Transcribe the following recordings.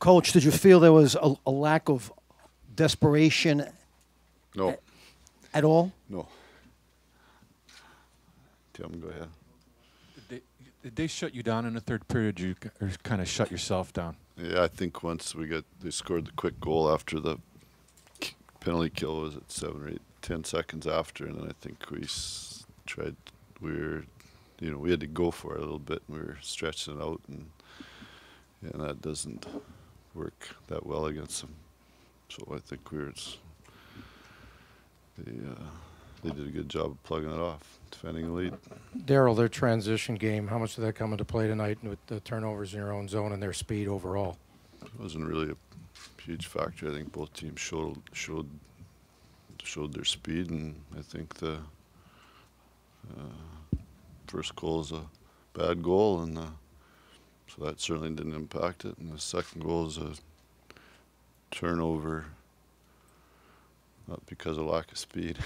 Coach, did you feel there was a lack of desperation No. at all? No. Tim, go ahead. Did they shut you down in the third period, or kind of shut yourself down? Yeah, I think once they scored the quick goal after the penalty kill, was it 7 or 8, 10 seconds after, and then I think we had to go for it a little bit, and we were stretching it out, and that doesn't work that well against them. So I think they did a good job of plugging it off, defending the lead. Darryl, their transition game, how much did that come into play tonight with the turnovers in your own zone and their speed overall? It wasn't really a huge factor. I think both teams showed their speed, and I think the first goal is a bad goal, and so that certainly didn't impact it. And the second goal is a turnover, not because of lack of speed.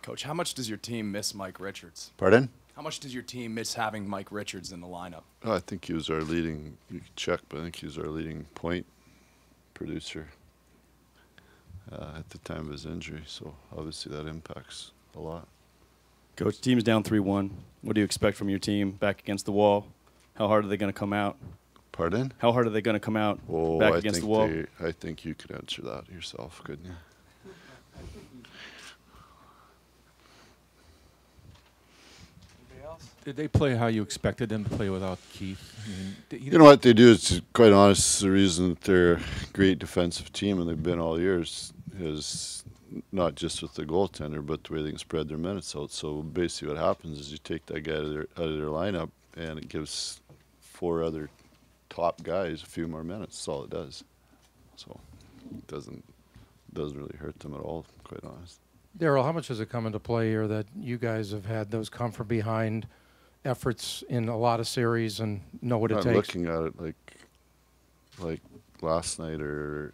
Coach, how much does your team miss Mike Richards? Pardon? How much does your team miss having Mike Richards in the lineup? Oh, I think he was our leading, you can check, but I think he was our leading point producer at the time of his injury. So obviously that impacts a lot. Coach, team's down 3-1. What do you expect from your team back against the wall? How hard are they going to come out? Pardon? How hard are they going to come out back against the wall? I think you could answer that yourself, couldn't you? Did they play how you expected them to play without Keith? I mean, You know what they do is, quite honest, the reason that they're a great defensive team, and they've been all years, is not just with the goaltender, but the way they can spread their minutes out. So basically what happens is you take that guy out of their lineup, and it gives 4 other top guys a few more minutes. That's all it does. So it doesn't really hurt them at all, quite honest. Darryl, how much has it come into play here that you guys have had those come from behind efforts in a lot of series and know what it takes? I'm looking at it like last night or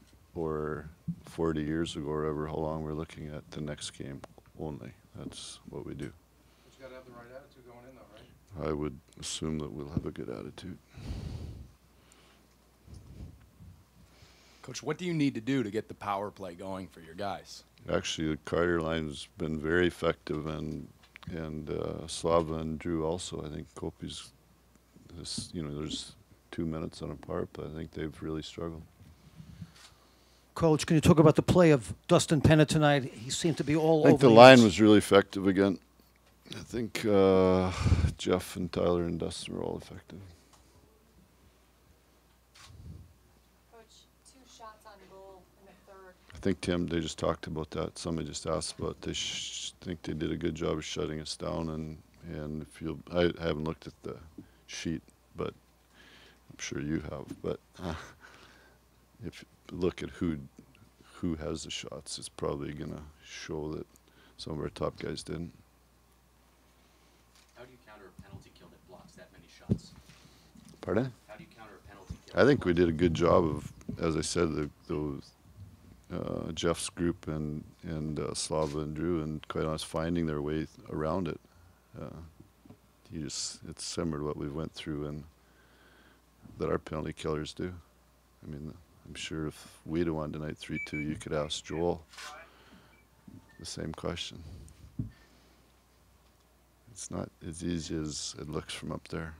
40 years ago or ever, how long we're looking at the next game only. That's what we do. But you got to have the right attitude going in, though, right? I would assume that we'll have a good attitude. Coach, what do you need to do to get the power play going for your guys? Actually, the Carter line's been very effective, and Slava and Drew also. I think Kopi's, there's 2 minutes on a power play. I think they've really struggled. Coach, can you talk about the play of Dustin Penna tonight? He seemed to be all over. I think the line was really effective again. I think Jeff and Tyler and Dustin were all effective. I think, Tim, they just talked about that. Somebody just asked about it. They think they did a good job of shutting us down. And I haven't looked at the sheet, but I'm sure you have. But if you look at who has the shots, it's probably going to show that some of our top guys didn't. How do you counter a penalty kill that blocks that many shots? Pardon? How do you counter a penalty kill? I think we did a good job of, as I said, those Jeff's group and Slava and Drew, and quite honest, finding their way around it. It's similar to what we went through and that our penalty killers do. I mean, I'm sure if we'd have won tonight 3-2, you could ask Joel the same question. It's not as easy as it looks from up there.